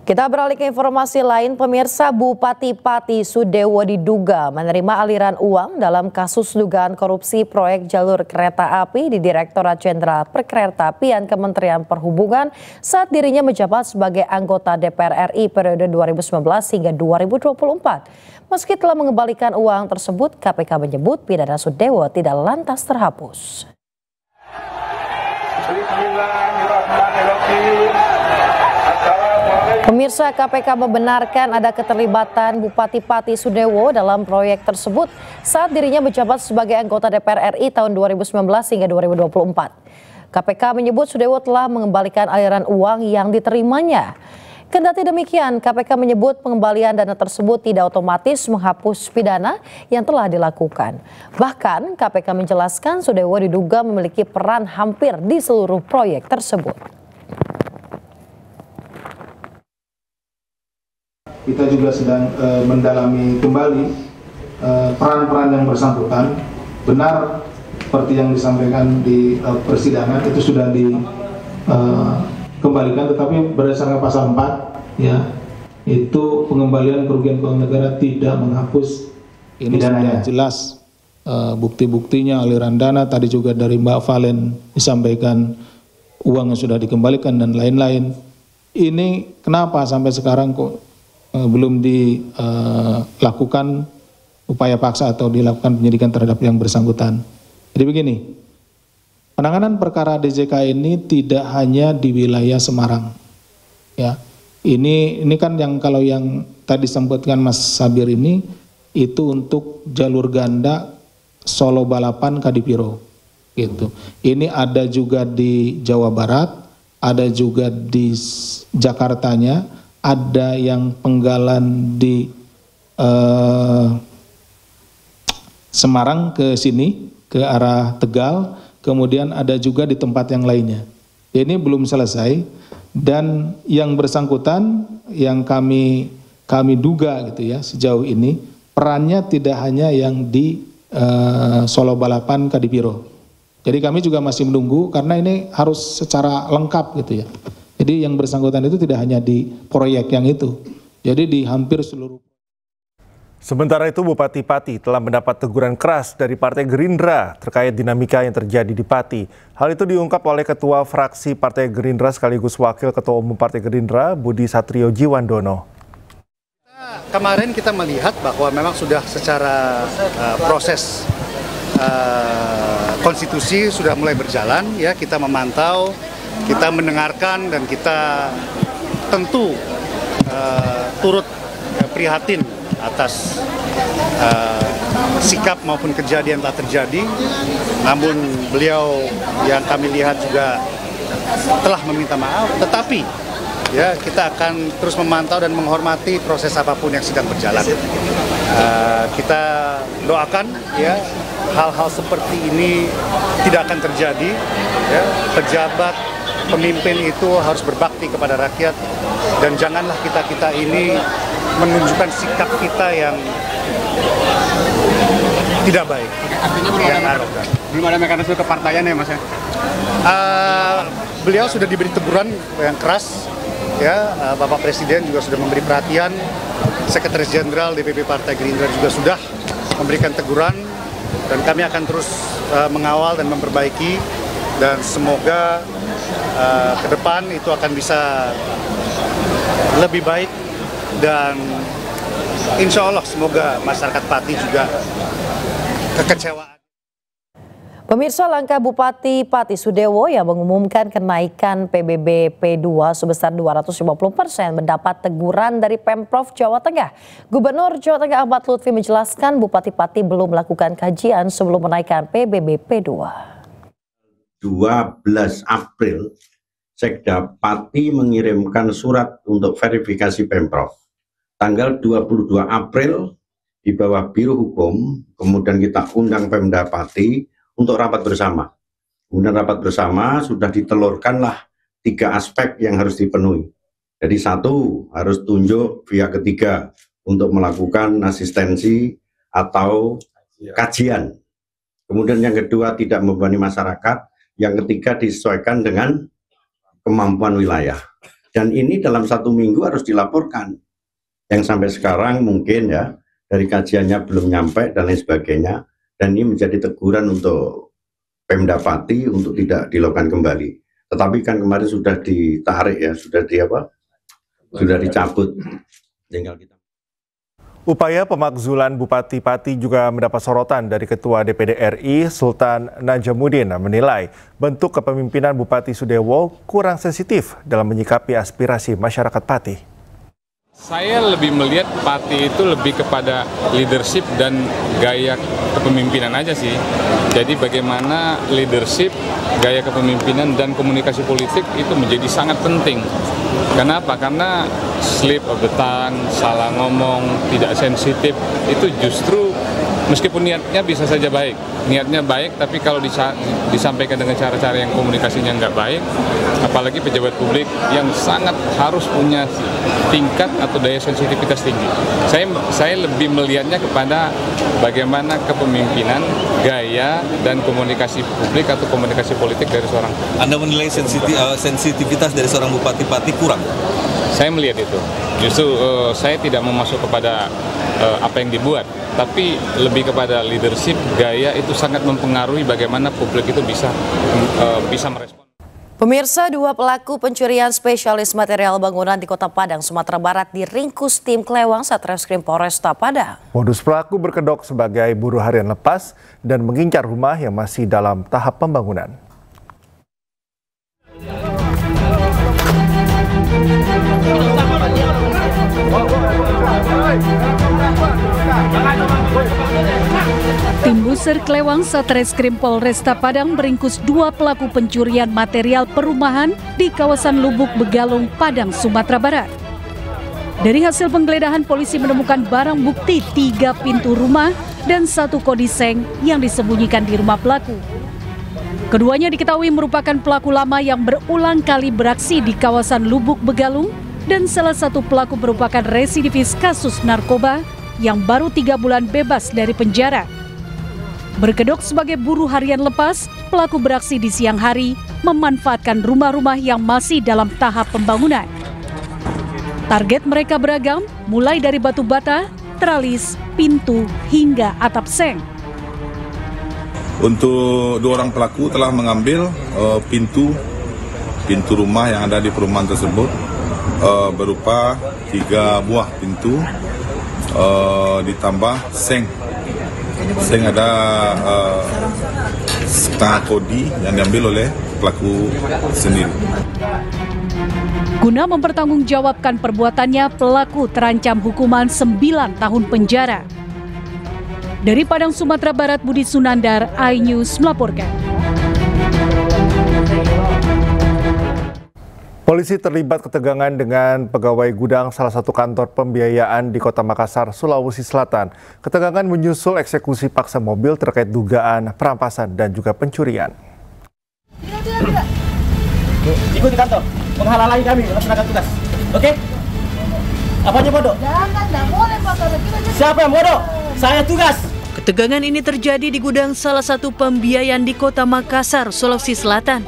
Kita beralih ke informasi lain, pemirsa. Bupati Pati Sudewo diduga menerima aliran uang dalam kasus dugaan korupsi proyek jalur kereta api di Direktorat Jenderal Perkeretaapian Kementerian Perhubungan saat dirinya menjabat sebagai anggota DPR RI periode 2019 hingga 2024. Meski telah mengembalikan uang tersebut, KPK menyebut pidana Sudewo tidak lantas terhapus. Pemirsa, KPK membenarkan ada keterlibatan Bupati Pati Sudewo dalam proyek tersebut saat dirinya menjabat sebagai anggota DPR RI tahun 2019 hingga 2024. KPK menyebut Sudewo telah mengembalikan aliran uang yang diterimanya. Kendati demikian, KPK menyebut pengembalian dana tersebut tidak otomatis menghapus pidana yang telah dilakukan. Bahkan KPK menjelaskan Sudewo diduga memiliki peran hampir di seluruh proyek tersebut. Kita juga sedang mendalami kembali peran-peran yang bersangkutan. Benar seperti yang disampaikan di persidangan itu sudah dikembalikan, tetapi berdasarkan pasal 4 ya, itu pengembalian kerugian keuangan negara tidak menghapus pidananya. Jelas bukti-buktinya aliran dana, tadi juga dari Mbak Valen disampaikan uang yang sudah dikembalikan dan lain-lain. Ini kenapa sampai sekarang kok belum dilakukan upaya paksa atau dilakukan penyidikan terhadap yang bersangkutan. Jadi begini, penanganan perkara DJK ini tidak hanya di wilayah Semarang. Ya, ini kan yang kalau yang tadi disebutkan Mas Sabir ini itu untuk jalur ganda Solo Balapan Kadipiro. Gitu. Ini ada juga di Jawa Barat, ada juga di Jakartanya, ada yang penggalan di Semarang ke sini, ke arah Tegal, kemudian ada juga di tempat yang lainnya. Ini belum selesai, dan yang bersangkutan yang kami duga gitu ya sejauh ini, perannya tidak hanya yang di Solo Balapan Kadipiro. Jadi kami juga masih menunggu karena ini harus secara lengkap gitu ya. Jadi yang bersangkutan itu tidak hanya di proyek yang itu, jadi di hampir seluruh. Sementara itu Bupati Pati telah mendapat teguran keras dari Partai Gerindra terkait dinamika yang terjadi di Pati. Hal itu diungkap oleh Ketua Fraksi Partai Gerindra sekaligus Wakil Ketua Umum Partai Gerindra Budi Satrio Jiwandono. Kemarin kita melihat bahwa memang sudah secara proses konstitusi sudah mulai berjalan, ya, kita memantau, kita mendengarkan, dan kita tentu turut prihatin atas sikap maupun kejadian telah terjadi. Namun beliau yang kami lihat juga telah meminta maaf, tetapi ya kita akan terus memantau dan menghormati proses apapun yang sedang berjalan. Kita doakan ya hal-hal seperti ini tidak akan terjadi. Ya, pejabat, pemimpin itu harus berbakti kepada rakyat, dan janganlah kita ini menunjukkan sikap kita yang tidak baik. Artinya belum ada mekanisme kepartaian ya, Mas? Beliau sudah diberi teguran yang keras, ya. Bapak Presiden juga sudah memberi perhatian, Sekretaris Jenderal DPP Partai Gerindra juga sudah memberikan teguran, dan kami akan terus mengawal dan memperbaiki, dan semoga ke depan itu akan bisa lebih baik, dan insya Allah semoga masyarakat Pati juga kekecewaan. Pemirsa, langkah Bupati Pati Sudewo yang mengumumkan kenaikan PBB P2 sebesar 250% mendapat teguran dari Pemprov Jawa Tengah. Gubernur Jawa Tengah Ahmad Lutfi menjelaskan Bupati Pati belum melakukan kajian sebelum menaikkan PBB P2. 12 April, Sekda Pati mengirimkan surat untuk verifikasi Pemprov. Tanggal 22 April di bawah Biro Hukum, kemudian kita undang Pemda Pati untuk rapat bersama. Kemudian rapat bersama sudah ditelurkanlah 3 aspek yang harus dipenuhi. Jadi 1, harus tunjuk pihak ketiga untuk melakukan asistensi atau kajian. Kemudian yang kedua, tidak membebani masyarakat. Yang ketiga, disesuaikan dengan kemampuan wilayah. Dan ini dalam 1 minggu harus dilaporkan. Yang sampai sekarang mungkin ya, dari kajiannya belum nyampe dan lain sebagainya. Dan ini menjadi teguran untuk Pemda Pati untuk tidak dilakukan kembali. Tetapi kan kemarin sudah ditarik ya, sudah dicabut. Tinggal kita. Upaya pemakzulan Bupati Pati juga mendapat sorotan dari Ketua DPD RI Sultan Najamuddin menilai bentuk kepemimpinan Bupati Sudewo kurang sensitif dalam menyikapi aspirasi masyarakat Pati. Saya lebih melihat Pati itu lebih kepada leadership dan gaya kepemimpinan aja sih. Jadi bagaimana leadership, gaya kepemimpinan dan komunikasi politik itu menjadi sangat penting. Kenapa? Karena slip of the tongue, salah ngomong, tidak sensitif, itu justru meskipun niatnya bisa saja baik. Niatnya baik, tapi kalau disampaikan dengan cara-cara yang komunikasinya nggak baik, apalagi pejabat publik yang sangat harus punya tingkat atau daya sensitivitas tinggi. Saya lebih melihatnya kepada bagaimana kepemimpinan, gaya, dan komunikasi publik atau komunikasi politik dari seorang. Anda menilai sensitivitas dari seorang Bupati Pati kurang? Saya melihat itu. Justru saya tidak mau masuk kepada apa yang dibuat, tapi lebih kepada leadership, gaya itu sangat mempengaruhi bagaimana publik itu bisa merespon. Pemirsa, 2 pelaku pencurian spesialis material bangunan di Kota Padang, Sumatera Barat diringkus tim Klewang Satreskrim Polresta Padang. Modus pelaku berkedok sebagai buruh harian lepas dan mengincar rumah yang masih dalam tahap pembangunan. Tim Buser Klewang Satreskrim Polresta Padang meringkus 2 pelaku pencurian material perumahan di kawasan Lubuk Begalung, Padang, Sumatera Barat. Dari hasil penggeledahan, polisi menemukan barang bukti 3 pintu rumah dan 1 kodi seng yang disembunyikan di rumah pelaku. Keduanya diketahui merupakan pelaku lama yang berulang kali beraksi di kawasan Lubuk Begalung dan salah satu pelaku merupakan residivis kasus narkoba yang baru 3 bulan bebas dari penjara. Berkedok sebagai buruh harian lepas, pelaku beraksi di siang hari memanfaatkan rumah-rumah yang masih dalam tahap pembangunan. Target mereka beragam, mulai dari batu bata, teralis, pintu, hingga atap seng. Untuk 2 orang pelaku telah mengambil pintu rumah yang ada di perumahan tersebut berupa 3 buah pintu ditambah seng. Seng ada setengah kodi yang diambil oleh pelaku sendiri. Guna mempertanggungjawabkan perbuatannya, pelaku terancam hukuman 9 tahun penjara. Dari Padang, Sumatera Barat, Budi Sunandar, iNews melaporkan. Polisi terlibat ketegangan dengan pegawai gudang salah satu kantor pembiayaan di Kota Makassar, Sulawesi Selatan. Ketegangan menyusul eksekusi paksa mobil terkait dugaan perampasan dan juga pencurian. Ikut di kantor, menghalangi kami melaksanakan tugas. Oke? Apanya bodoh? Jangan, tidak boleh Pak. Siapa yang bodoh? Saya tugas. Ketegangan ini terjadi di gudang salah satu pembiayaan di Kota Makassar, Sulawesi Selatan.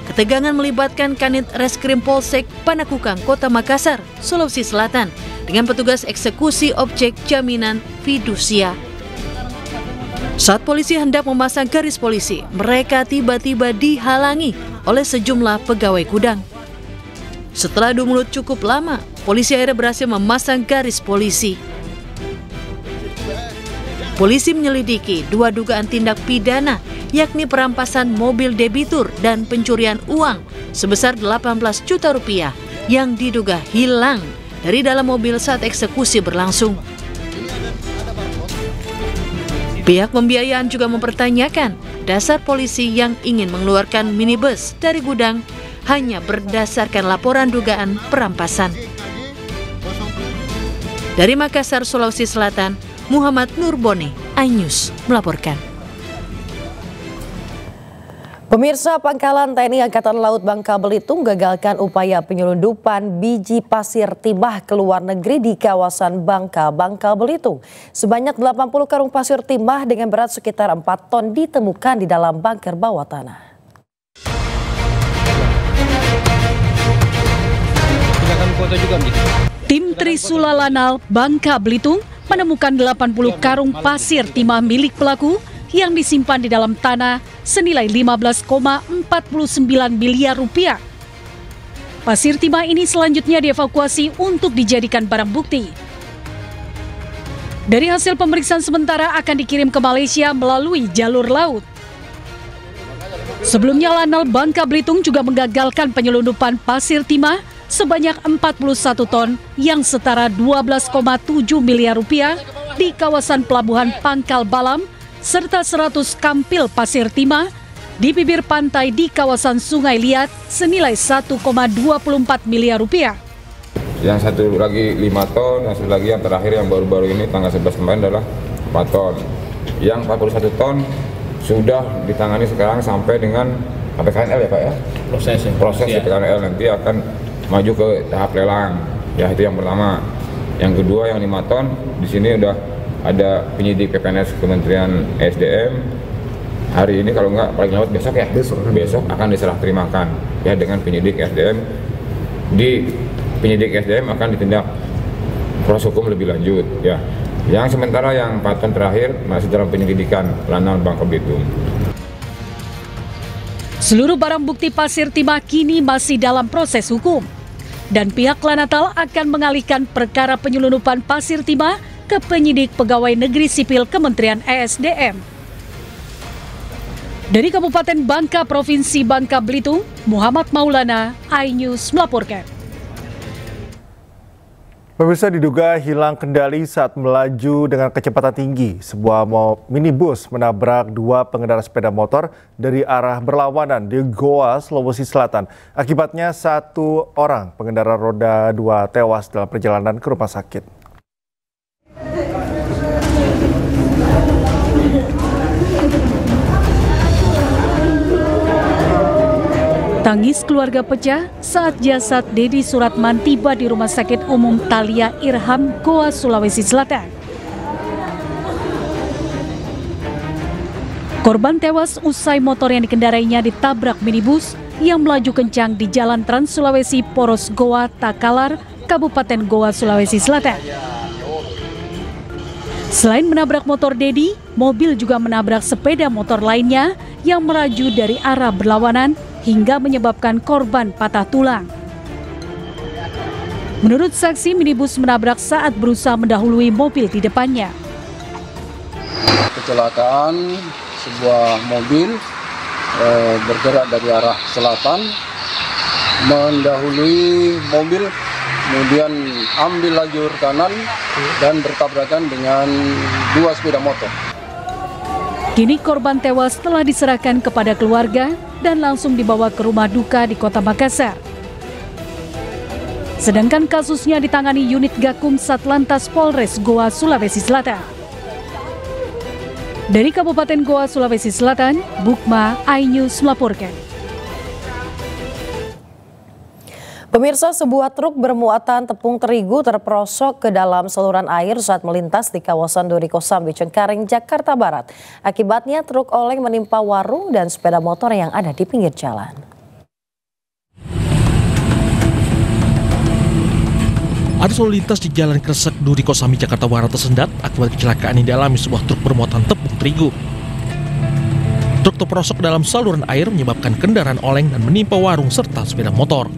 Ketegangan melibatkan Kanit Reskrim Polsek Panakukang, Kota Makassar, Sulawesi Selatan, dengan petugas eksekusi objek jaminan fidusia. Saat polisi hendak memasang garis polisi, mereka tiba-tiba dihalangi oleh sejumlah pegawai gudang. Setelah adu mulut cukup lama, polisi akhirnya berhasil memasang garis polisi. Polisi menyelidiki 2 dugaan tindak pidana, yakni perampasan mobil debitur dan pencurian uang sebesar 18 juta rupiah yang diduga hilang dari dalam mobil saat eksekusi berlangsung. Pihak pembiayaan juga mempertanyakan dasar polisi yang ingin mengeluarkan minibus dari gudang hanya berdasarkan laporan dugaan perampasan. Dari Makassar, Sulawesi Selatan, Muhammad Nurbone, iNews melaporkan. Pemirsa, Pangkalan TNI Angkatan Laut Bangka Belitung gagalkan upaya penyelundupan biji pasir timah ke luar negeri di kawasan Bangka Belitung. Sebanyak 80 karung pasir timah dengan berat sekitar 4 ton ditemukan di dalam bunker bawah tanah. tinggalkan kota juga gitu. Tim Trisula Lanal Bangka Belitung menemukan 80 karung pasir timah milik pelaku yang disimpan di dalam tanah senilai 15,49 miliar rupiah. Pasir timah ini selanjutnya dievakuasi untuk dijadikan barang bukti. Dari hasil pemeriksaan sementara akan dikirim ke Malaysia melalui jalur laut. Sebelumnya Lanal Bangka Belitung juga menggagalkan penyelundupan pasir timah sebanyak 41 ton yang setara 12,7 miliar rupiah di kawasan Pelabuhan Pangkal Balam serta 100 kampil pasir timah di bibir pantai di kawasan Sungai Liat senilai 1,24 miliar rupiah. Yang satu lagi 5 ton, yang satu lagi yang terakhir yang baru-baru ini tanggal 11 kemarin adalah 4 ton. Yang 41 ton sudah ditangani sekarang sampai dengan PKNL ya Pak ya? Proses PKNL nanti akan maju ke tahap lelang, ya itu yang pertama. Yang kedua yang 5 ton di sini udah ada penyidik PPNS Kementerian SDM. Hari ini kalau nggak paling lambat besok ya, besok akan diserah terimakan ya dengan penyidik SDM. Di penyidik SDM akan ditindak proses hukum lebih lanjut ya. Yang sementara yang 4 ton terakhir masih dalam penyelidikan Lanal Bangka Belitung. Seluruh barang bukti pasir timah kini masih dalam proses hukum. Dan pihak Lanatal akan mengalihkan perkara penyelundupan pasir timah ke penyidik Pegawai Negeri Sipil Kementerian ESDM. Dari Kabupaten Bangka, Provinsi Bangka Belitung, Muhammad Maulana, iNews melaporkan. Pemirsa, diduga hilang kendali saat melaju dengan kecepatan tinggi. Sebuah minibus menabrak 2 pengendara sepeda motor dari arah berlawanan di Goa, Sulawesi Selatan. Akibatnya 1 orang pengendara roda 2 tewas dalam perjalanan ke rumah sakit. Tangis keluarga pecah saat jasad Dedi Suratman tiba di Rumah Sakit Umum Thalia Irham, Goa, Sulawesi Selatan. Korban tewas usai motor yang dikendarainya ditabrak minibus yang melaju kencang di Jalan Trans Sulawesi Poros Goa Takalar, Kabupaten Goa, Sulawesi Selatan. Selain menabrak motor Dedi, mobil juga menabrak sepeda motor lainnya yang melaju dari arah berlawanan hingga menyebabkan korban patah tulang. Menurut saksi, minibus menabrak saat berusaha mendahului mobil di depannya. Kecelakaan sebuah mobil bergerak dari arah selatan, mendahului mobil, kemudian ambil lajur kanan dan bertabrakan dengan 2 sepeda motor. Kini korban tewas telah diserahkan kepada keluarga dan langsung dibawa ke rumah duka di Kota Makassar. Sedangkan kasusnya ditangani unit Gakum Satlantas Polres Goa, Sulawesi Selatan. Dari Kabupaten Goa, Sulawesi Selatan, Bukma, iNews melaporkan. Pemirsa, sebuah truk bermuatan tepung terigu terperosok ke dalam saluran air saat melintas di kawasan Duri Kosambi, Cengkareng, Jakarta Barat. Akibatnya truk oleng menimpa warung dan sepeda motor yang ada di pinggir jalan. Arus lalu lintas di Jalan Kresek Duri Kosambi, Jakarta Barat tersendat akibat kecelakaan yang dialami sebuah truk bermuatan tepung terigu. Truk terperosok dalam saluran air menyebabkan kendaraan oleng dan menimpa warung serta sepeda motor.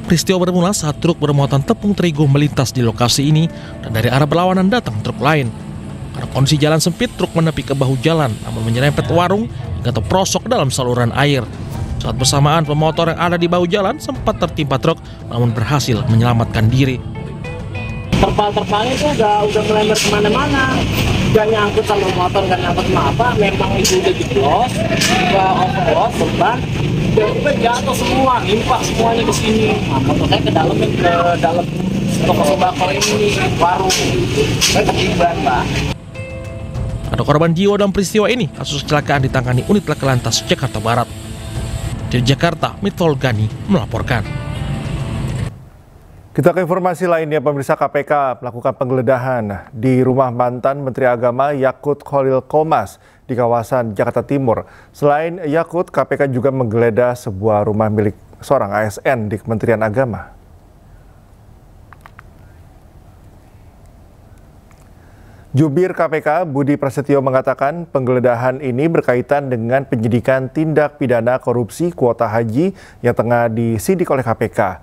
Peristiwa bermula saat truk bermuatan tepung terigu melintas di lokasi ini dan dari arah berlawanan datang truk lain. Karena kondisi jalan sempit, truk menepi ke bahu jalan namun menyerempet warung hingga terperosok dalam saluran air. Saat bersamaan, pemotor yang ada di bahu jalan sempat tertimpa truk namun berhasil menyelamatkan diri. Terpal-terpalnya itu udah melembar kemana-mana. Gak nyangkut sama motor, gak nyangkut sama apa. Memang itu udah jeblos, udah overload, beban. Udah jatuh semua, limpah semuanya ke sini. Nah, motornya ke dalam toko sembako ini, warung. Ketiban, Pak. Ada korban jiwa dalam peristiwa ini. Kasus kecelakaan ditangani unit Laka Lantas Jakarta Barat. Dari Jakarta, Mitol Gani melaporkan. Kita ke informasi lainnya, pemirsa. KPK melakukan penggeledahan di rumah mantan Menteri Agama Yakut Khalil Qomas di kawasan Jakarta Timur. Selain Yakut, KPK juga menggeledah sebuah rumah milik seorang ASN di Kementerian Agama. Jubir KPK Budi Prasetyo mengatakan penggeledahan ini berkaitan dengan penyidikan tindak pidana korupsi kuota haji yang tengah disidik oleh KPK.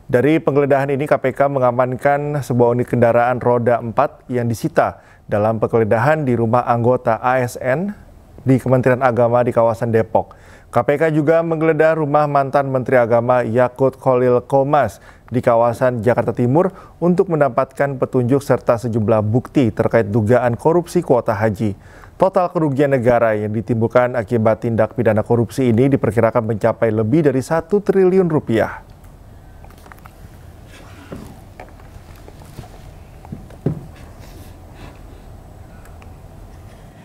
Dari penggeledahan ini KPK mengamankan sebuah unit kendaraan roda 4 yang disita dalam penggeledahan di rumah anggota ASN di Kementerian Agama di kawasan Depok. KPK juga menggeledah rumah mantan Menteri Agama Yakut Khalil Qomas di kawasan Jakarta Timur untuk mendapatkan petunjuk serta sejumlah bukti terkait dugaan korupsi kuota haji. Total kerugian negara yang ditimbulkan akibat tindak pidana korupsi ini diperkirakan mencapai lebih dari 1 triliun rupiah.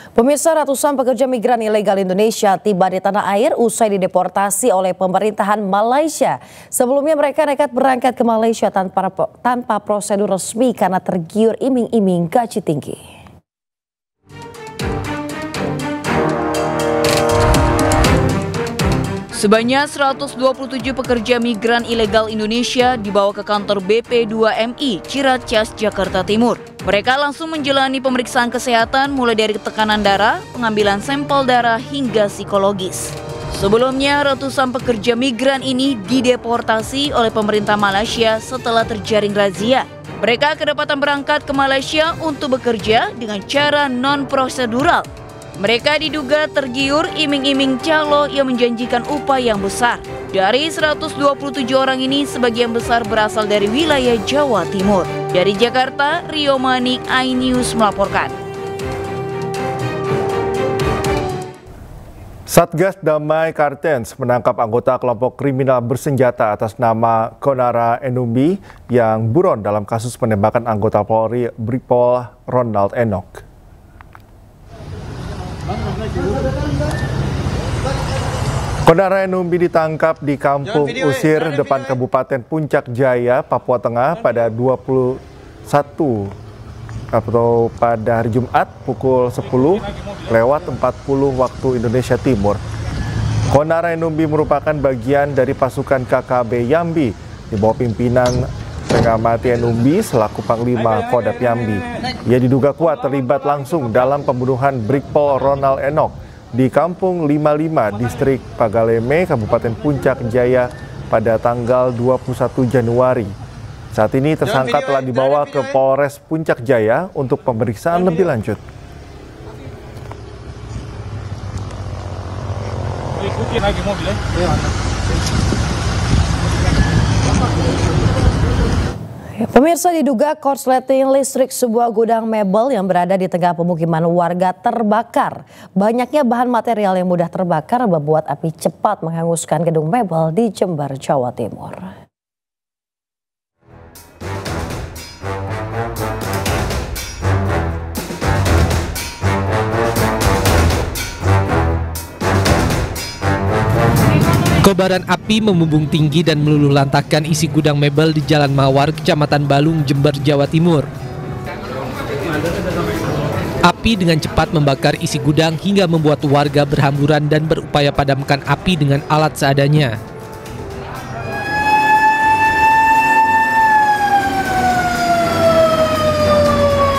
Pemirsa, ratusan pekerja migran ilegal Indonesia tiba di tanah air usai dideportasi oleh pemerintahan Malaysia. Sebelumnya mereka nekat berangkat ke Malaysia tanpa prosedur resmi karena tergiur iming-iming gaji tinggi. Sebanyak 127 pekerja migran ilegal Indonesia dibawa ke kantor BP2MI Ciracas, Jakarta Timur. Mereka langsung menjalani pemeriksaan kesehatan mulai dari tekanan darah, pengambilan sampel darah hingga psikologis. Sebelumnya, ratusan pekerja migran ini dideportasi oleh pemerintah Malaysia setelah terjaring razia. Mereka kedapatan berangkat ke Malaysia untuk bekerja dengan cara non-prosedural. Mereka diduga tergiur iming-iming calo yang menjanjikan upah yang besar. Dari 127 orang ini, sebagian besar berasal dari wilayah Jawa Timur. Dari Jakarta, Rio Manik, iNews melaporkan. Satgas Damai Kartens menangkap anggota kelompok kriminal bersenjata atas nama Konara Enumbi yang buron dalam kasus penembakan anggota Polri Brigpol Ronald Enoch. Konara Enumbi ditangkap di Kampung Usir depan Kabupaten Puncak Jaya, Papua Tengah pada 21 atau pada hari Jumat pukul 10:40 waktu Indonesia Timur. Konara Enumbi merupakan bagian dari pasukan KKB Yambi di bawah pimpinan Pengamati Enumbi selaku Panglima Kodam Yambi. Ia diduga kuat terlibat langsung dalam pembunuhan Brigpol Ronald Enoch di Kampung 55, Distrik Pagaleme, Kabupaten Puncak Jaya pada tanggal 21 Januari. Saat ini tersangka telah dibawa ke Polres Puncak Jaya untuk pemeriksaan lebih lanjut. Pemirsa, diduga korsleting listrik sebuah gudang mebel yang berada di tengah pemukiman warga terbakar. Banyaknya bahan material yang mudah terbakar membuat api cepat menghanguskan gedung mebel di Jember, Jawa Timur. Kobaran api membumbung tinggi dan meluluh lantakkan isi gudang mebel di Jalan Mawar, Kecamatan Balung, Jember, Jawa Timur. Api dengan cepat membakar isi gudang hingga membuat warga berhamburan dan berupaya padamkan api dengan alat seadanya.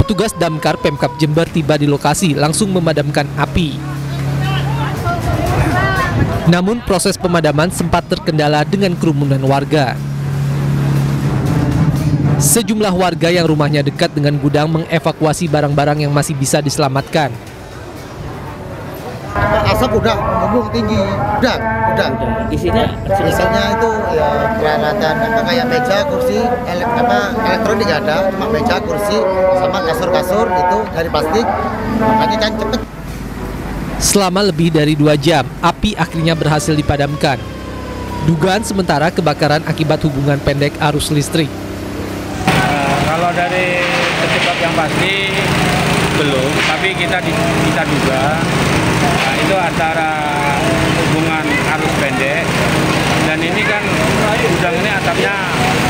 Petugas damkar Pemkab Jember tiba di lokasi langsung memadamkan api. Namun proses pemadaman sempat terkendala dengan kerumunan warga. Sejumlah warga yang rumahnya dekat dengan gudang mengevakuasi barang-barang yang masih bisa diselamatkan. Asap udah membumbung tinggi, gudang. Isinya itu ya peralatan kayak meja, kursi, elektronik ada, cuma meja, kursi, sama kasur-kasur itu dari plastik, makanya kan cepet. Selama lebih dari 2 jam, api akhirnya berhasil dipadamkan. Dugaan sementara kebakaran akibat hubungan pendek arus listrik. Kalau dari penyebab yang pasti belum, tapi kita duga itu antara hubungan arus pendek dan ini kan gudang ini atapnya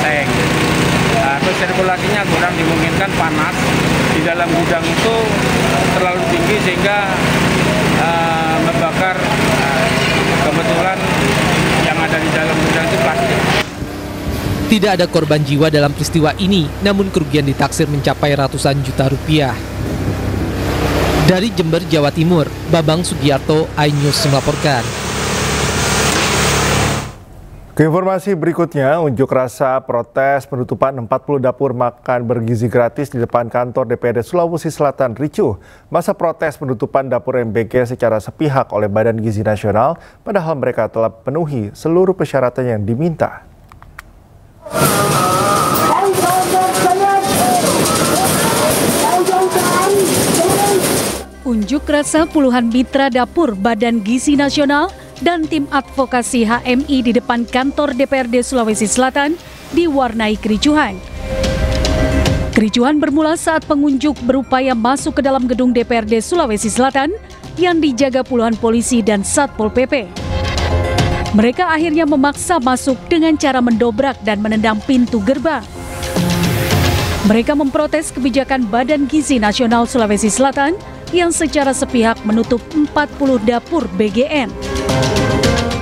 tank. Terus sirkulasinya kurang dimungkinkan, panas di dalam gudang itu terlalu tinggi sehingga membakar kebetulan yang ada di dalam gudang itu plastik. Tidak ada korban jiwa dalam peristiwa ini, namun kerugian ditaksir mencapai ratusan juta rupiah. Dari Jember, Jawa Timur, Babang Sugiarto, iNews melaporkan. Keinformasi berikutnya, unjuk rasa protes penutupan 40 dapur makan bergizi gratis di depan kantor DPRD Sulawesi Selatan ricuh. Masa protes penutupan dapur MBG secara sepihak oleh Badan Gizi Nasional, padahal mereka telah penuhi seluruh persyaratan yang diminta. Unjuk rasa puluhan mitra dapur Badan Gizi Nasional dan tim advokasi HMI di depan kantor DPRD Sulawesi Selatan diwarnai kericuhan. Kericuhan bermula saat pengunjuk berupaya masuk ke dalam gedung DPRD Sulawesi Selatan yang dijaga puluhan polisi dan Satpol PP. Mereka akhirnya memaksa masuk dengan cara mendobrak dan menendang pintu gerbang. Mereka memprotes kebijakan Badan Gizi Nasional Sulawesi Selatan yang secara sepihak menutup 40 dapur BGN.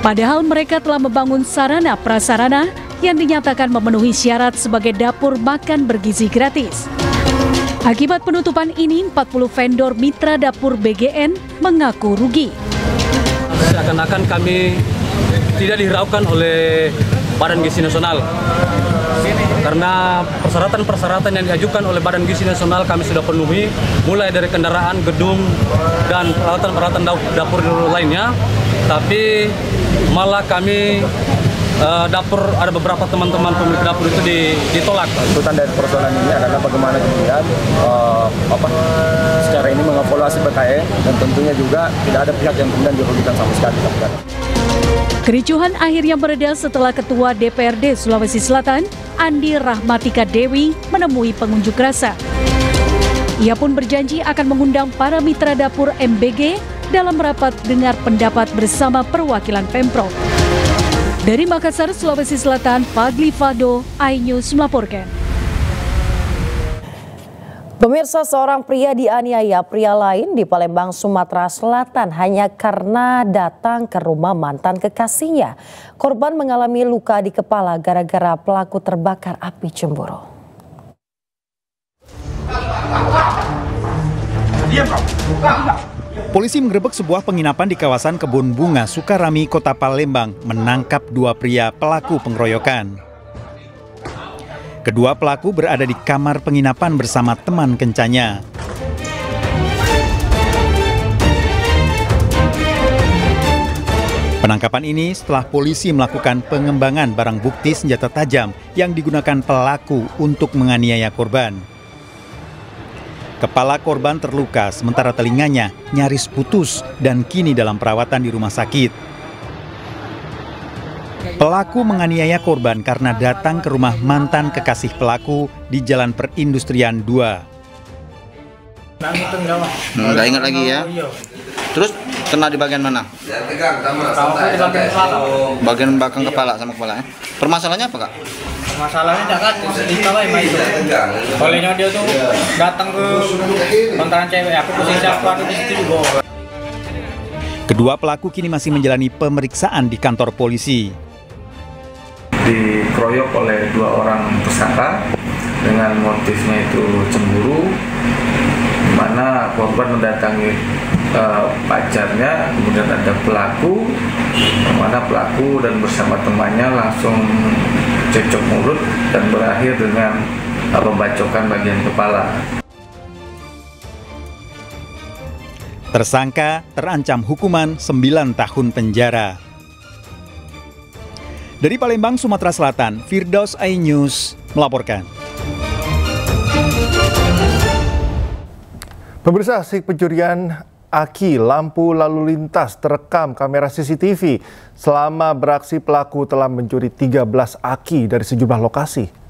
Padahal mereka telah membangun sarana prasarana yang dinyatakan memenuhi syarat sebagai dapur makan bergizi gratis. Akibat penutupan ini, 40 vendor mitra dapur BGN mengaku rugi. Seakan-akan kami tidak dihiraukan oleh Badan Gizi Nasional. Karena persyaratan-persyaratan yang diajukan oleh Badan Gizi Nasional kami sudah penuhi, mulai dari kendaraan, gedung, dan peralatan-peralatan dapur lainnya. Tapi malah kami dapur, ada beberapa teman-teman pemilik dapur itu ditolak. Tuntutan dari persoalan ini adalah bagaimana kemudian secara ini mengevaluasi BKN dan tentunya juga tidak ada pihak yang kemudian dirugikan sama sekali. Kericuhan akhirnya mereda setelah Ketua DPRD Sulawesi Selatan, Andi Rahmatika Dewi, menemui pengunjuk rasa. Ia pun berjanji akan mengundang para mitra dapur MBG dalam rapat dengar pendapat bersama perwakilan Pemprov. Dari Makassar, Sulawesi Selatan, Fadli Fado, iNews melaporkan. Pemirsa, seorang pria dianiaya pria lain di Palembang, Sumatera Selatan hanya karena datang ke rumah mantan kekasihnya. Korban mengalami luka di kepala gara-gara pelaku terbakar api cemburu. Polisi menggerebek sebuah penginapan di kawasan Kebun Bunga, Sukarami, Kota Palembang, menangkap dua pria pelaku pengeroyokan. Kedua pelaku berada di kamar penginapan bersama teman kencannya. Penangkapan ini setelah polisi melakukan pengembangan barang bukti senjata tajam yang digunakan pelaku untuk menganiaya korban. Kepala korban terluka, sementara telinganya nyaris putus dan kini dalam perawatan di rumah sakit. Pelaku menganiaya korban karena datang ke rumah mantan kekasih pelaku di Jalan Perindustrian 2. Nggak ingat lagi ya. Terus kena di bagian mana? Bagian belakang kepala sama kepala. Permasalahannya apa, Kak? Masalahnya jangan ditawai mah itu. Olehnya dia tuh datang ke kontrakan cewek, aku pusing siapa di situ juga. Kedua pelaku kini masih menjalani pemeriksaan di kantor polisi. Dikeroyok oleh dua orang tersangka dengan motifnya itu cemburu, di mana korban mendatangi pacarnya, kemudian ada pelaku, di mana pelaku dan bersama temannya langsung cekcok mulut dan berakhir dengan pembacokan bagian kepala. Tersangka terancam hukuman 9 tahun penjara. Dari Palembang, Sumatera Selatan, Firdaus, iNews melaporkan. Pemirsa, aksi pencurian aki lampu lalu lintas terekam kamera CCTV. Selama beraksi, pelaku telah mencuri 13 aki dari sejumlah lokasi.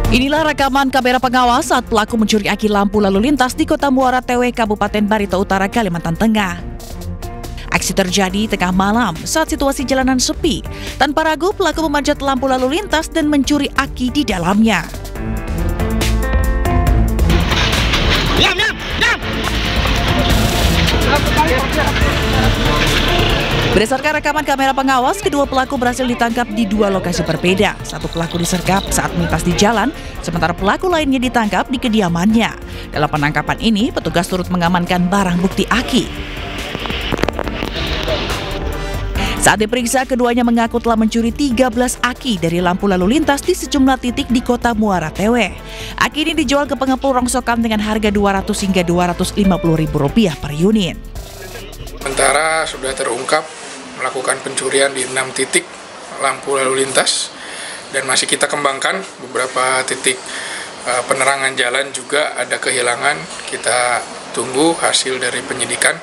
Inilah rekaman kamera pengawas saat pelaku mencuri aki lampu lalu lintas di Kota Muara Tewe, Kabupaten Barito Utara, Kalimantan Tengah. Aksi terjadi tengah malam saat situasi jalanan sepi. Tanpa ragu, pelaku memanjat lampu lalu lintas dan mencuri aki di dalamnya. Berdasarkan rekaman kamera pengawas, kedua pelaku berhasil ditangkap di dua lokasi berbeda. Satu pelaku disergap saat melintas di jalan, sementara pelaku lainnya ditangkap di kediamannya. Dalam penangkapan ini, petugas turut mengamankan barang bukti aki. Saat diperiksa, keduanya mengaku telah mencuri 13 aki dari lampu lalu lintas di sejumlah titik di Kota Muara Tewe. Aki ini dijual ke pengepul rongsokan dengan harga Rp200 hingga Rp250.000 per unit. Sementara sudah terungkap melakukan pencurian di 6 titik lampu lalu lintas dan masih kita kembangkan beberapa titik penerangan jalan juga ada kehilangan. Kita tunggu hasil dari penyidikan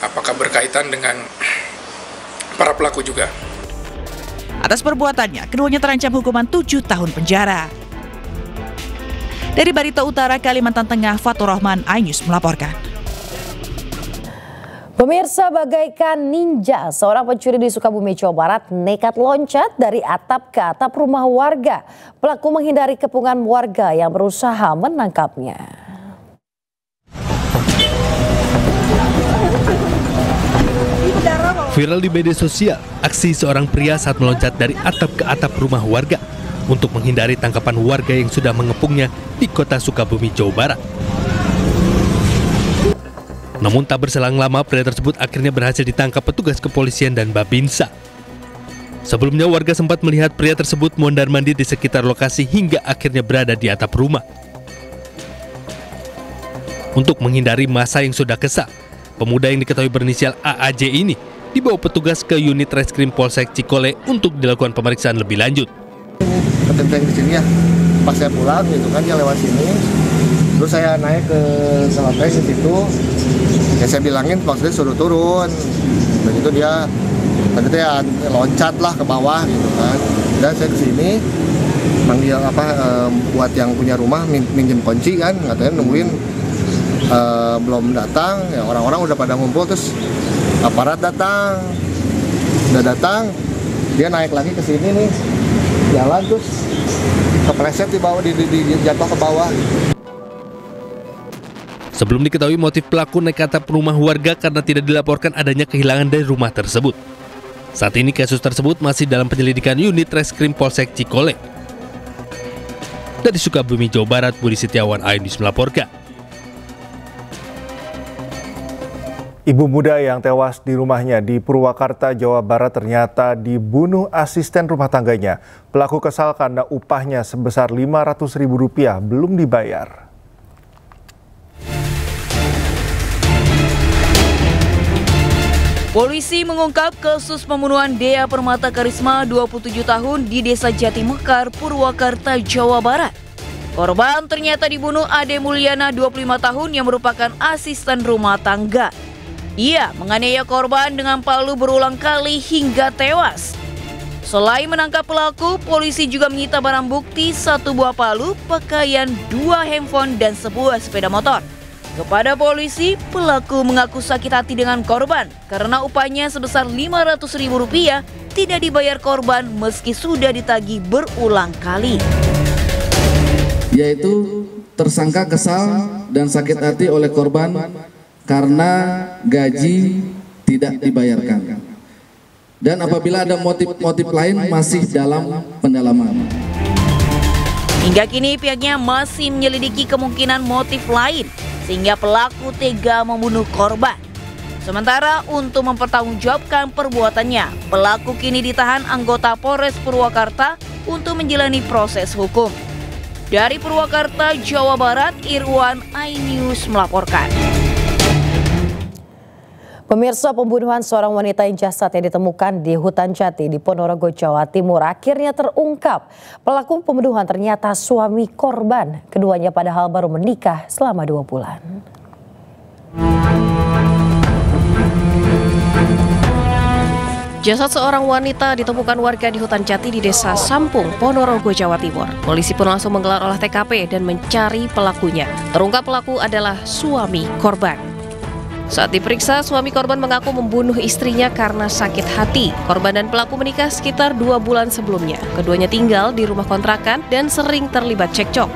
apakah berkaitan dengan para pelaku juga. Atas perbuatannya, keduanya terancam hukuman 7 tahun penjara. Dari Barito Utara, Kalimantan Tengah, Fatur Rahman, iNews melaporkan. Pemirsa, bagaikan ninja, seorang pencuri di Sukabumi, Jawa Barat nekat loncat dari atap ke atap rumah warga. Pelaku menghindari kepungan warga yang berusaha menangkapnya. Viral di media sosial, aksi seorang pria saat meloncat dari atap ke atap rumah warga untuk menghindari tangkapan warga yang sudah mengepungnya di kota Sukabumi, Jawa Barat. Namun tak berselang lama, pria tersebut akhirnya berhasil ditangkap petugas kepolisian dan Babinsa. Sebelumnya warga sempat melihat pria tersebut mondar-mandir di sekitar lokasi hingga akhirnya berada di atap rumah. Untuk menghindari massa yang sudah kesal, pemuda yang diketahui berinisial AAJ ini dibawa petugas ke unit Reskrim Polsek Cikole untuk dilakukan pemeriksaan lebih lanjut. Ketenteng di sini ya, pas saya pulang gitu kan dia lewat sini, terus saya naik ke lantai di situ, ya saya bilangin maksudnya suruh turun, dan itu dia tadi ya loncat lah ke bawah gitu kan, dan saya kesini manggil buat yang punya rumah minjem kunci kan, katanya nungguin belum datang, ya orang-orang udah pada ngumpul, terus aparat datang, udah datang, dia naik lagi ke sini nih, jalan terus kepleset di bawah, jatuh ke bawah. Sebelum diketahui motif pelaku naik ke atap rumah warga karena tidak dilaporkan adanya kehilangan dari rumah tersebut. Saat ini kasus tersebut masih dalam penyelidikan unit Reskrim Polsek Cikole. Dari Sukabumi, Jawa Barat, Budi Setiawan, iNews melaporkan. Ibu muda yang tewas di rumahnya di Purwakarta, Jawa Barat ternyata dibunuh asisten rumah tangganya. Pelaku kesal karena upahnya sebesar Rp500.000 belum dibayar. Polisi mengungkap kasus pembunuhan Dea Permata Karisma 27 tahun di Desa Jati Mekar, Purwakarta, Jawa Barat. Korban ternyata dibunuh Ade Mulyana 25 tahun yang merupakan asisten rumah tangga. Ia menganiaya korban dengan palu berulang kali hingga tewas. Selain menangkap pelaku, polisi juga menyita barang bukti 1 buah palu, pakaian, 2 handphone, dan sebuah sepeda motor. Kepada polisi, pelaku mengaku sakit hati dengan korban karena upahnya sebesar Rp500.000 tidak dibayar korban meski sudah ditagih berulang kali. Yaitu tersangka kesal dan sakit hati oleh korban karena gaji tidak dibayarkan. Dan apabila ada motif-motif lain masih dalam pendalaman. Hingga kini pihaknya masih menyelidiki kemungkinan motif lain sehingga pelaku tega membunuh korban. Sementara untuk mempertanggungjawabkan perbuatannya, pelaku kini ditahan anggota Polres Purwakarta untuk menjalani proses hukum. Dari Purwakarta, Jawa Barat, Irwan, iNews melaporkan. Pemirsa, pembunuhan seorang wanita yang jasadnya ditemukan di hutan jati di Ponorogo, Jawa Timur akhirnya terungkap. Pelaku pembunuhan ternyata suami korban. Keduanya padahal baru menikah selama 2 bulan. Jasad seorang wanita ditemukan warga di hutan jati di Desa Sampung, Ponorogo, Jawa Timur. Polisi pun langsung menggelar olah TKP dan mencari pelakunya. Terungkap pelaku adalah suami korban. Saat diperiksa, suami korban mengaku membunuh istrinya karena sakit hati. Korban dan pelaku menikah sekitar 2 bulan sebelumnya. Keduanya tinggal di rumah kontrakan dan sering terlibat cekcok.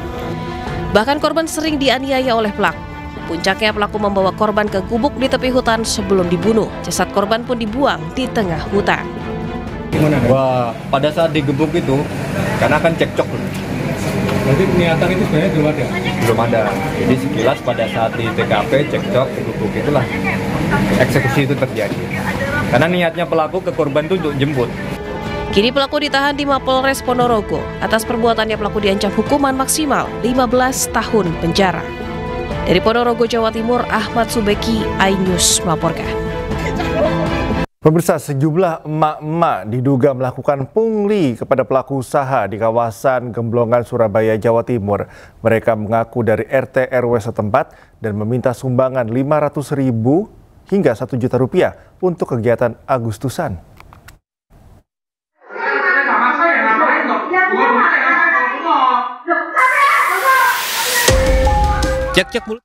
Bahkan korban sering dianiaya oleh pelaku. Puncaknya pelaku membawa korban ke gubuk di tepi hutan sebelum dibunuh. Jasad korban pun dibuang di tengah hutan. Wah, pada saat digebuk itu, karena kan cekcok. Berarti niatan itu sebenarnya belum ada? Belum ada. Jadi sekilas pada saat di TKP, cekcok, digebuk itulah eksekusi itu terjadi. Karena niatnya pelaku ke korban itu untuk jemput. Kini pelaku ditahan di Mapolres Ponorogo. Atas perbuatannya pelaku diancam hukuman maksimal 15 tahun penjara. Dari Ponorogo, Jawa Timur, Ahmad Subeki, iNews melaporkan. Pemirsa, sejumlah emak-emak diduga melakukan pungli kepada pelaku usaha di kawasan Gemblongan, Surabaya, Jawa Timur. Mereka mengaku dari RT RW setempat dan meminta sumbangan Rp500.000 hingga Rp1.000.000 untuk kegiatan Agustusan. Cek mulut.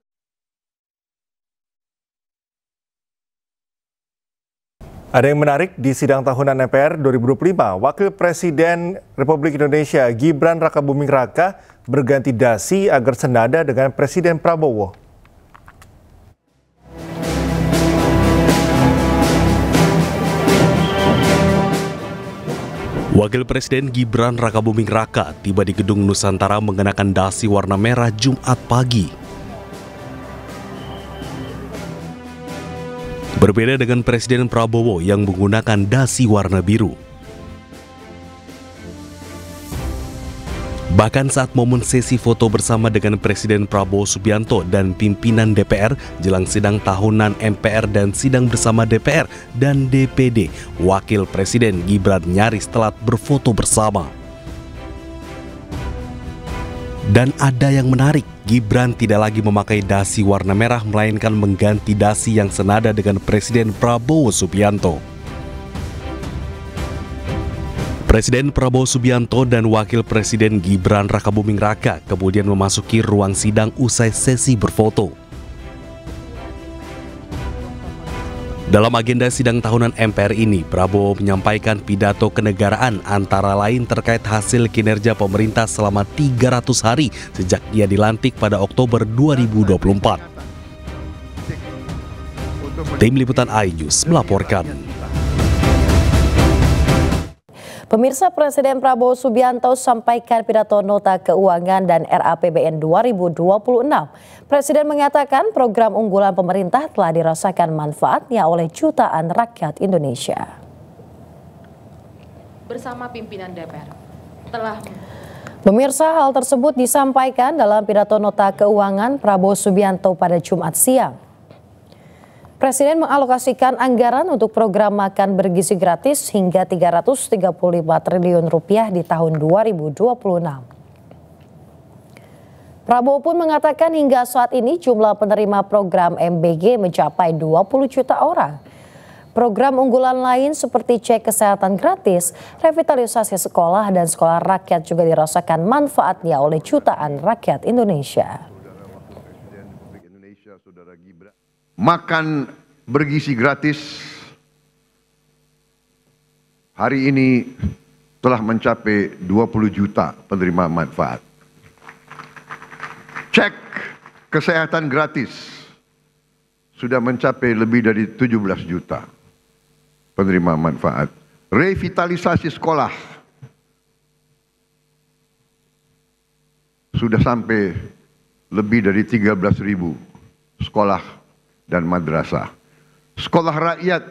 Ada yang menarik di sidang tahunan MPR 2025, Wakil Presiden Republik Indonesia Gibran Rakabuming Raka berganti dasi agar senada dengan Presiden Prabowo. Wakil Presiden Gibran Rakabuming Raka tiba di Gedung Nusantara mengenakan dasi warna merah Jumat pagi. Berbeda dengan Presiden Prabowo yang menggunakan dasi warna biru. Bahkan saat momen sesi foto bersama dengan Presiden Prabowo Subianto dan pimpinan DPR jelang sidang tahunan MPR dan sidang bersama DPR dan DPD, Wakil Presiden Gibran nyaris telat berfoto bersama. Dan ada yang menarik, Gibran tidak lagi memakai dasi warna merah melainkan mengganti dasi yang senada dengan Presiden Prabowo Subianto. Presiden Prabowo Subianto dan Wakil Presiden Gibran Rakabuming Raka kemudian memasuki ruang sidang usai sesi berfoto. Dalam agenda sidang tahunan MPR ini, Prabowo menyampaikan pidato kenegaraan antara lain terkait hasil kinerja pemerintah selama 300 hari sejak ia dilantik pada Oktober 2024. Tim Liputan iNews melaporkan. Pemirsa, Presiden Prabowo Subianto sampaikan pidato nota keuangan dan RAPBN 2026. Presiden mengatakan program unggulan pemerintah telah dirasakan manfaatnya oleh jutaan rakyat Indonesia. Bersama pimpinan DPR telah. Pemirsa, hal tersebut disampaikan dalam pidato nota keuangan Prabowo Subianto pada Jumat siang. Presiden mengalokasikan anggaran untuk program makan bergizi gratis hingga Rp335 triliun di tahun 2026. Prabowo pun mengatakan hingga saat ini jumlah penerima program MBG mencapai 20 juta orang. Program unggulan lain seperti cek kesehatan gratis, revitalisasi sekolah dan sekolah rakyat juga dirasakan manfaatnya oleh jutaan rakyat Indonesia. Makan bergizi gratis hari ini telah mencapai 20 juta penerima manfaat. Cek kesehatan gratis sudah mencapai lebih dari 17 juta penerima manfaat. Revitalisasi sekolah sudah sampai lebih dari 13.000 sekolah dan madrasah. Sekolah rakyat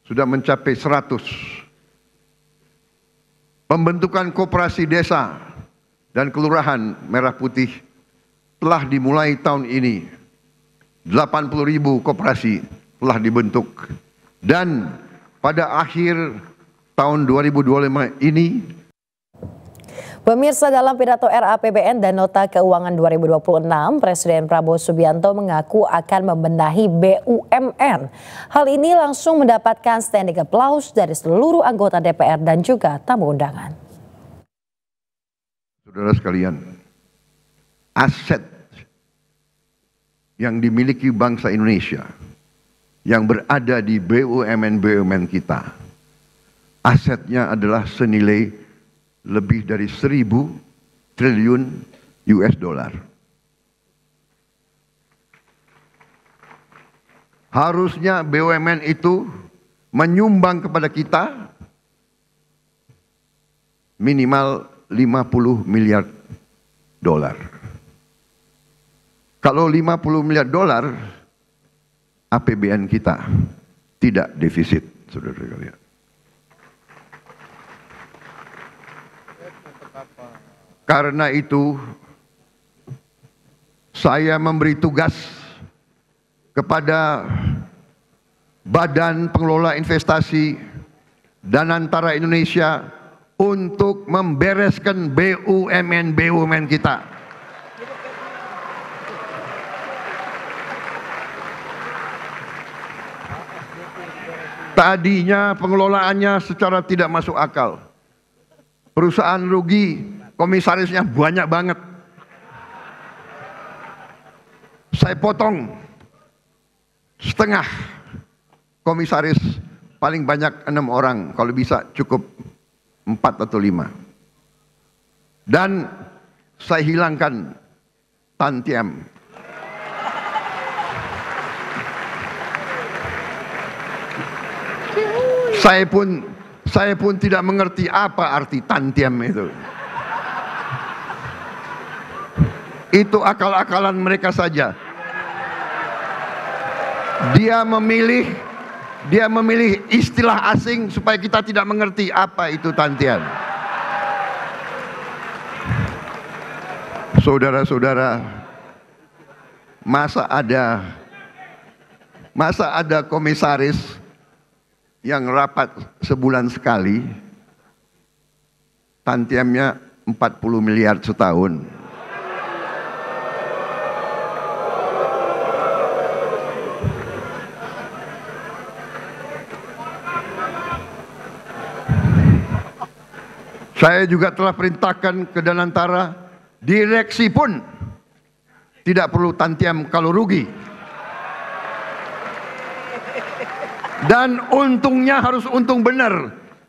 sudah mencapai 100. Pembentukan koperasi desa dan kelurahan Merah Putih telah dimulai tahun ini. 80.000 koperasi telah dibentuk. Dan pada akhir tahun 2025 ini, pemirsa, dalam pidato RAPBN dan nota keuangan 2026, Presiden Prabowo Subianto mengaku akan membenahi BUMN. Hal ini langsung mendapatkan standing applause dari seluruh anggota DPR dan juga tamu undangan. Saudara sekalian, aset yang dimiliki bangsa Indonesia yang berada di BUMN kita, asetnya adalah senilai lebih dari 1.000 triliun US dollar. harusnya BUMN itu menyumbang kepada kita minimal 50 miliar dolar. Kalau 50 miliar dolar, APBN kita tidak defisit, saudara sekalian. Karena itu, saya memberi tugas kepada Badan Pengelola Investasi Danantara Indonesia untuk membereskan BUMN kita. Tadinya pengelolaannya secara tidak masuk akal. Perusahaan rugi, komisarisnya banyak banget. Saya potong setengah komisaris, paling banyak 6 orang, kalau bisa cukup 4 atau 5. Dan saya hilangkan tantiam. Saya pun tidak mengerti apa arti tantiam itu. Itu akal-akalan mereka saja. Dia memilih istilah asing supaya kita tidak mengerti apa itu tantian. Saudara-saudara, masa ada komisaris yang rapat sebulan sekali, tantiamnya 40 miliar setahun. Saya juga telah perintahkan ke Danantara, direksi pun tidak perlu tantiam kalau rugi. Dan untungnya harus untung benar,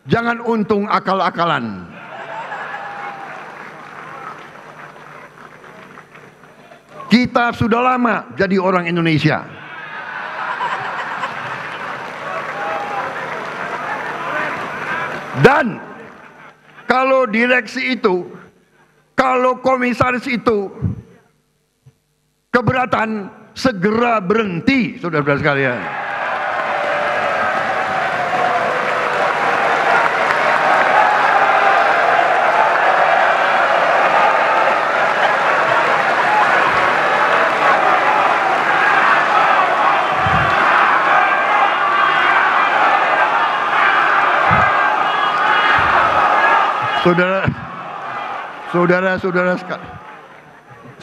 jangan untung akal-akalan. Kita sudah lama jadi orang Indonesia. Dan kalau direksi itu, kalau komisaris itu keberatan, segera berhenti, saudara-saudara sekalian.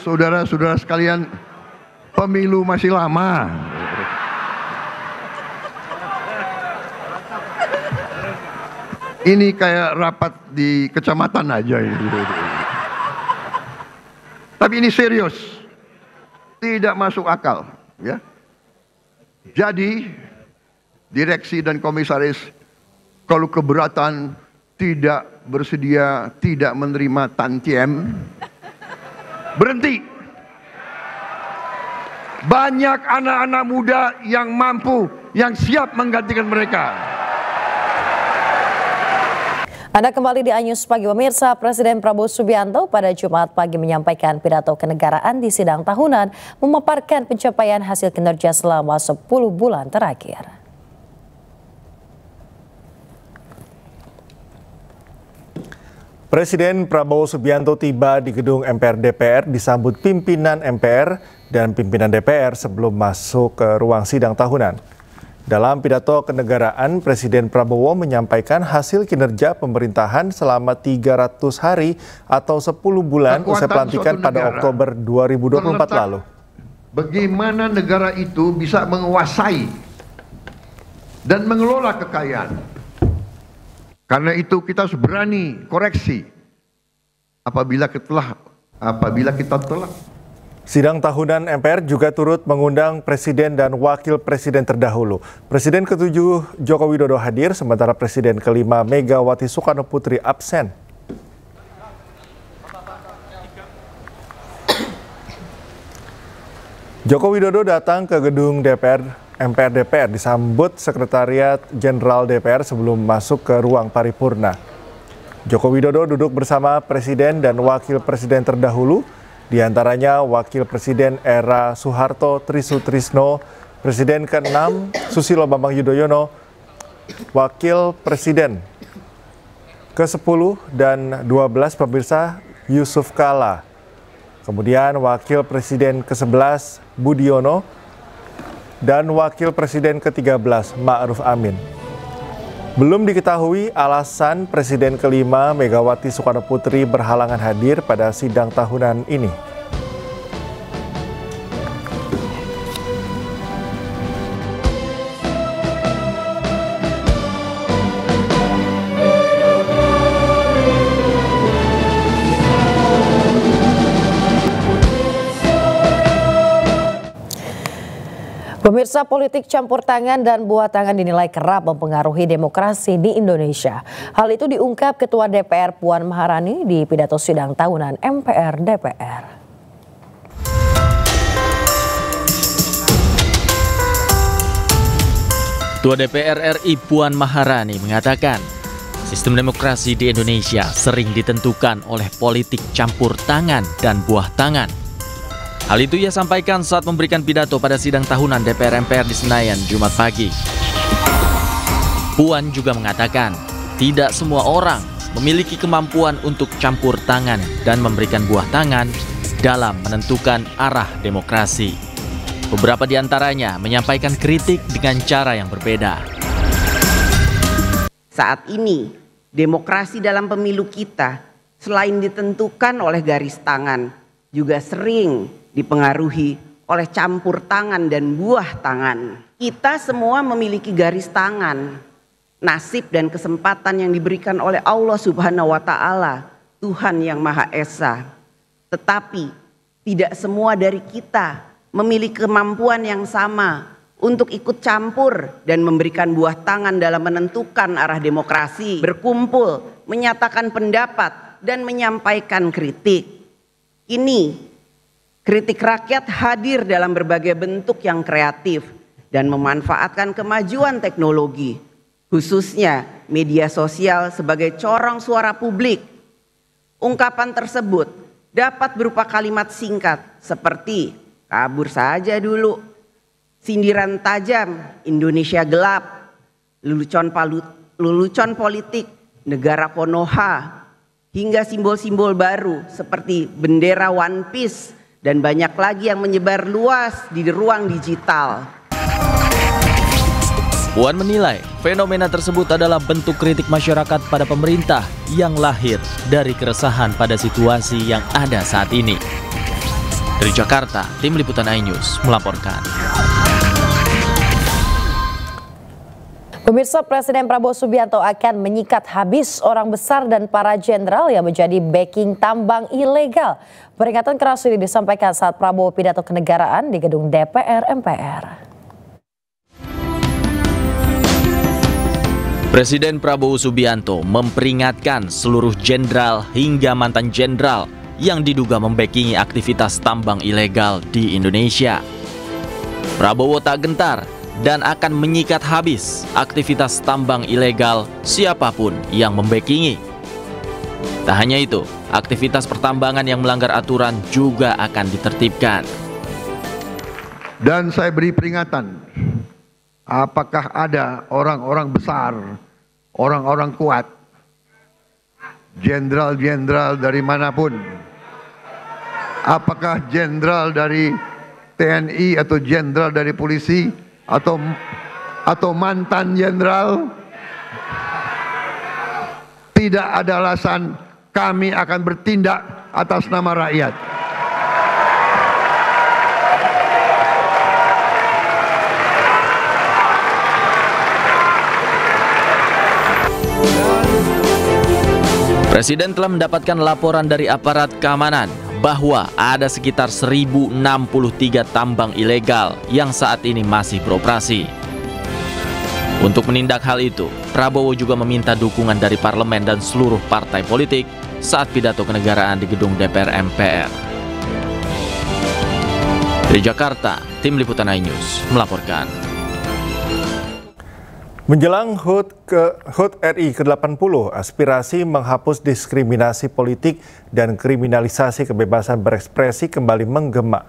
Saudara-saudara sekalian, pemilu masih lama. Ini kayak rapat di kecamatan aja ini. Tapi ini serius, tidak masuk akal, ya. Jadi direksi dan komisaris kalau keberatan, tidak bersedia, tidak menerima tantiem, berhenti. Banyak anak-anak muda yang mampu, yang siap menggantikan mereka. Anda kembali di Anyus Pagi pemirsa. Presiden Prabowo Subianto pada Jumat pagi menyampaikan pidato kenegaraan di sidang tahunan, memaparkan pencapaian hasil kinerja selama 10 bulan terakhir. Presiden Prabowo Subianto tiba di gedung MPR DPR disambut pimpinan MPR dan pimpinan DPR sebelum masuk ke ruang sidang tahunan. Dalam pidato kenegaraan, Presiden Prabowo menyampaikan hasil kinerja pemerintahan selama 300 hari atau 10 bulan usai pelantikan pada Oktober 2024 lalu. Bagaimana negara itu bisa menguasai dan mengelola kekayaan. Karena itu kita harus berani koreksi apabila kita telah. Sidang tahunan MPR juga turut mengundang Presiden dan Wakil Presiden terdahulu. Presiden ke-7 Joko Widodo hadir, sementara Presiden ke-5 Megawati Soekarno Putri absen. Joko Widodo datang ke gedung DPR MPR DPR disambut Sekretariat Jenderal DPR sebelum masuk ke ruang paripurna. Joko Widodo duduk bersama Presiden dan Wakil Presiden terdahulu, diantaranya Wakil Presiden era Soeharto Trisutrisno, Presiden ke-6 Susilo Bambang Yudhoyono, Wakil Presiden ke-10 dan 12 pemirsa Yusuf Kala, kemudian Wakil Presiden ke-11 Budiono, dan Wakil Presiden ke-13 Ma'ruf Amin. Belum diketahui alasan Presiden ke-5 Megawati Soekarnoputri berhalangan hadir pada sidang tahunan ini. Pemirsa, politik campur tangan dan buah tangan dinilai kerap mempengaruhi demokrasi di Indonesia. Hal itu diungkap Ketua DPR Puan Maharani di pidato sidang tahunan MPR DPR. Ketua DPR RI Puan Maharani mengatakan, sistem demokrasi di Indonesia sering ditentukan oleh politik campur tangan dan buah tangan. Hal itu ia sampaikan saat memberikan pidato pada sidang tahunan DPR MPR di Senayan, Jumat pagi. Puan juga mengatakan, tidak semua orang memiliki kemampuan untuk campur tangan dan memberikan buah tangan dalam menentukan arah demokrasi. Beberapa di antaranya menyampaikan kritik dengan cara yang berbeda. Saat ini, demokrasi dalam pemilu kita selain ditentukan oleh garis tangan, juga sering dipengaruhi oleh campur tangan dan buah tangan. Kita semua memiliki garis tangan, nasib dan kesempatan yang diberikan oleh Allah Subhanahu wa Ta'ala, Tuhan yang Maha Esa. Tetapi tidak semua dari kita memiliki kemampuan yang sama untuk ikut campur dan memberikan buah tangan dalam menentukan arah demokrasi, berkumpul, menyatakan pendapat dan menyampaikan kritik. Kini kritik rakyat hadir dalam berbagai bentuk yang kreatif dan memanfaatkan kemajuan teknologi, khususnya media sosial sebagai corong suara publik. Ungkapan tersebut dapat berupa kalimat singkat seperti kabur saja dulu, sindiran tajam, Indonesia gelap, lelucon politik, negara Konoha, hingga simbol-simbol baru seperti bendera One Piece, dan banyak lagi yang menyebar luas di ruang digital. Puan menilai fenomena tersebut adalah bentuk kritik masyarakat pada pemerintah yang lahir dari keresahan pada situasi yang ada saat ini. Dari Jakarta, Tim Liputan iNews melaporkan. Pemirsa, Presiden Prabowo Subianto akan menyikat habis orang besar dan para jenderal yang menjadi backing tambang ilegal. Peringatan keras ini disampaikan saat Prabowo pidato kenegaraan di gedung DPR MPR. Presiden Prabowo Subianto memperingatkan seluruh jenderal hingga mantan jenderal yang diduga membackingi aktivitas tambang ilegal di Indonesia. Prabowo tak gentar dan akan menyikat habis aktivitas tambang ilegal siapapun yang membackingi. Tak hanya itu, aktivitas pertambangan yang melanggar aturan juga akan ditertibkan. Dan saya beri peringatan, apakah ada orang-orang besar, orang-orang kuat, jenderal-jenderal dari manapun, apakah jenderal dari TNI atau jenderal dari polisi, atau mantan jenderal, tidak ada alasan kami akan bertindak atas nama rakyat. Presiden telah mendapatkan laporan dari aparat keamanan bahwa ada sekitar 1063 tambang ilegal yang saat ini masih beroperasi. Untuk menindak hal itu, Prabowo juga meminta dukungan dari parlemen dan seluruh partai politik saat pidato kenegaraan di gedung DPR MPR. Dari Jakarta, Tim Liputan iNews melaporkan. Menjelang HUT RI ke-80, aspirasi menghapus diskriminasi politik dan kriminalisasi kebebasan berekspresi kembali menggema.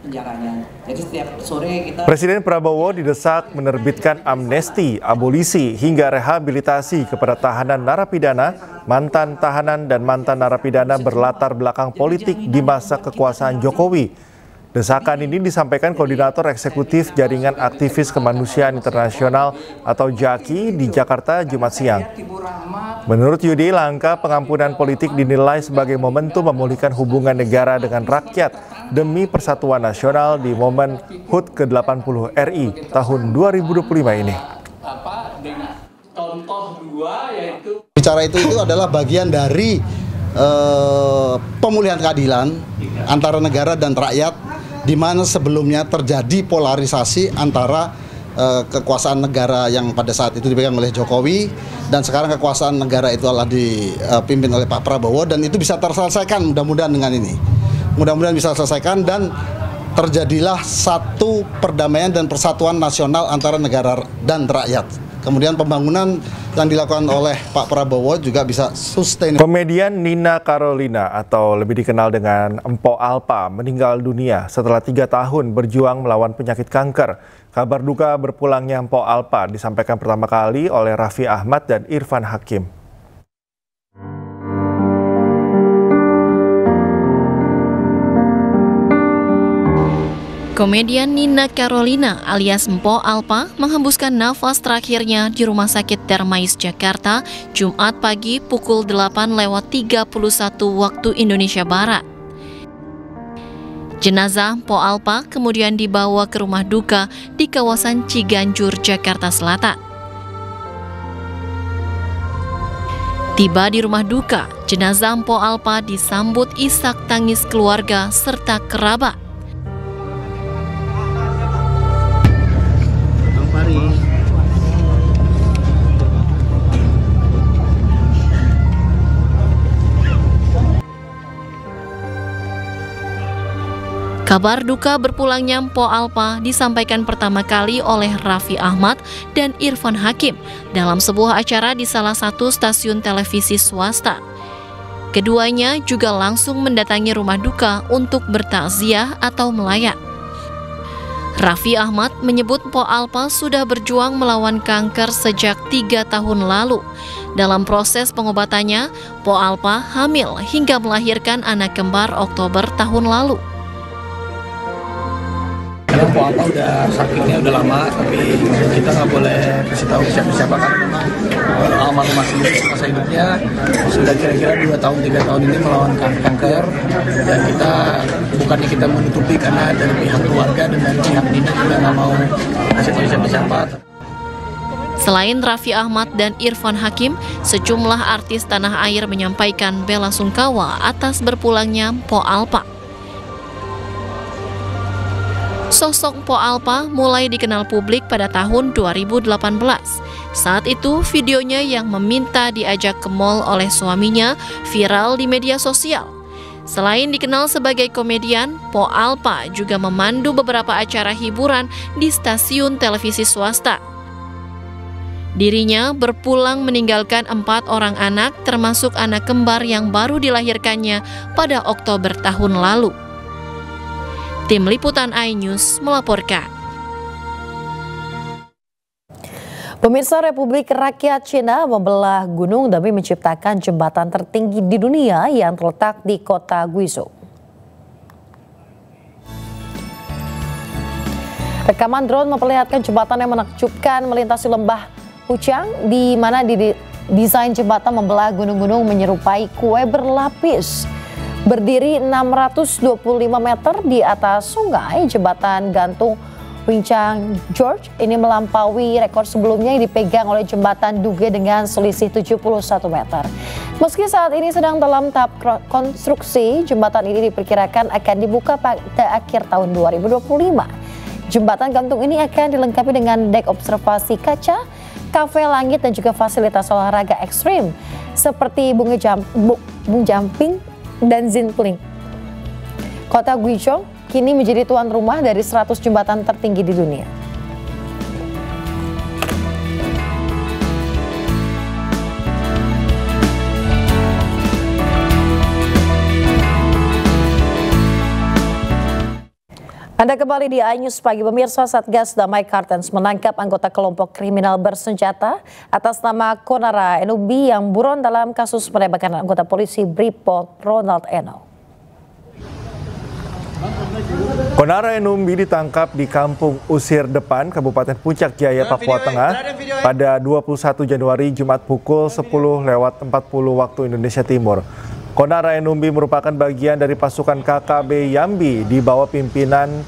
Jadi setiap sore kita... Presiden Prabowo didesak menerbitkan amnesti, abolisi, hingga rehabilitasi kepada tahanan narapidana, mantan tahanan dan mantan narapidana berlatar belakang politik di masa kekuasaan Jokowi. Desakan ini disampaikan Koordinator Eksekutif Jaringan Aktivis Kemanusiaan Internasional atau JAKI di Jakarta Jumat siang. Menurut Yudi, langkah pengampunan politik dinilai sebagai momentum memulihkan hubungan negara dengan rakyat demi persatuan nasional di momen HUT ke-80 RI tahun 2025 ini. Bicara itu adalah bagian dari pemulihan keadilan antara negara dan rakyat, di mana sebelumnya terjadi polarisasi antara kekuasaan negara yang pada saat itu dipegang oleh Jokowi dan sekarang kekuasaan negara itu adalah dipimpin oleh Pak Prabowo, dan itu bisa terselesaikan mudah-mudahan dengan ini. Mudah-mudahan bisa terselesaikan dan terjadilah satu perdamaian dan persatuan nasional antara negara dan rakyat. Kemudian pembangunan yang dilakukan oleh Pak Prabowo juga bisa sustain. Komedian Nina Carolina atau lebih dikenal dengan Empo Alpa meninggal dunia setelah 3 tahun berjuang melawan penyakit kanker. Kabar duka berpulangnya Empo Alpa disampaikan pertama kali oleh Raffi Ahmad dan Irfan Hakim. Komedian Nina Carolina alias Empo Alpa menghembuskan nafas terakhirnya di Rumah Sakit Darmais Jakarta Jumat pagi pukul 8:31 waktu Indonesia Barat. Jenazah Empo Alpa kemudian dibawa ke rumah duka di kawasan Ciganjur, Jakarta Selatan. Tiba di rumah duka, jenazah Empo Alpa disambut isak tangis keluarga serta kerabat. Kabar duka berpulangnya Empo Alpa disampaikan pertama kali oleh Raffi Ahmad dan Irfan Hakim dalam sebuah acara di salah satu stasiun televisi swasta. Keduanya juga langsung mendatangi rumah duka untuk bertakziah atau melayat. Raffi Ahmad menyebut Empo Alpa sudah berjuang melawan kanker sejak 3 tahun lalu. Dalam proses pengobatannya, Empo Alpa hamil hingga melahirkan anak kembar Oktober tahun lalu. Empo Alpa udah sakitnya udah lama, tapi kita nggak boleh kasih tahu siapa-siapa karena memang almarhum sendiri semasa hidupnya sudah kira-kira 2 tahun 3 tahun ini melawan kanker, dan bukannya kita menutupi karena dari pihak keluarga dan dari pihak Nina juga nggak mau kasih tahu siapa-siapa. Selain Raffi Ahmad dan Irfan Hakim, sejumlah artis tanah air menyampaikan bela sungkawa atas berpulangnya Empo Alpa. Sosok Empo Alpa mulai dikenal publik pada tahun 2018. Saat itu, videonya yang meminta diajak ke mall oleh suaminya viral di media sosial. Selain dikenal sebagai komedian, Empo Alpa juga memandu beberapa acara hiburan di stasiun televisi swasta. Dirinya berpulang meninggalkan 4 orang anak, termasuk anak kembar yang baru dilahirkannya pada Oktober tahun lalu. Tim Liputan iNews melaporkan. Pemirsa, Republik Rakyat Cina membelah gunung demi menciptakan jembatan tertinggi di dunia yang terletak di kota Guizhou. Rekaman drone memperlihatkan jembatan yang menakjubkan melintasi lembah Huchang, di mana desain jembatan membelah gunung-gunung menyerupai kue berlapis. Berdiri 625 meter di atas sungai, jembatan gantung Wincang George ini melampaui rekor sebelumnya yang dipegang oleh jembatan Duge dengan selisih 71 meter. Meski saat ini sedang dalam tahap konstruksi, jembatan ini diperkirakan akan dibuka pada akhir tahun 2025. Jembatan gantung ini akan dilengkapi dengan dek observasi kaca, kafe langit dan juga fasilitas olahraga ekstrim seperti bungee jumping dan ziplining. Kota Guizhou kini menjadi tuan rumah dari 100 jembatan tertinggi di dunia. Anda kembali di iNews Pagi. Pemirsa, Satgas Damai Kartens menangkap anggota kelompok kriminal bersenjata atas nama Konara Enumbi yang buron dalam kasus penembakan anggota polisi Brimob Ronald Eno. Konara Enumbi ditangkap di Kampung Usir Depan, Kabupaten Puncak Jaya, Papua Tengah pada 21 Januari Jumat pukul 10:40 waktu Indonesia Timur. Konara Enumbi merupakan bagian dari pasukan KKB Yambi di bawah pimpinan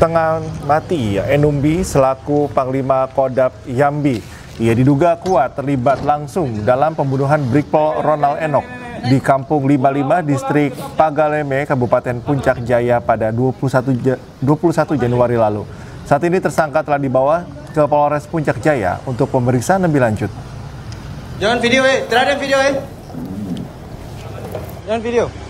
Tengah Mati Enumbi selaku Panglima Kodam Yambi. Ia diduga kuat terlibat langsung dalam pembunuhan Brimob Ronald Eno di Kampung 55, Distrik Pagaleme, Kabupaten Puncak Jaya pada 21 Januari lalu. Saat ini tersangka telah dibawa ke Polres Puncak Jaya untuk pemeriksaan lebih lanjut. Jangan video, terhadap video, Jangan video.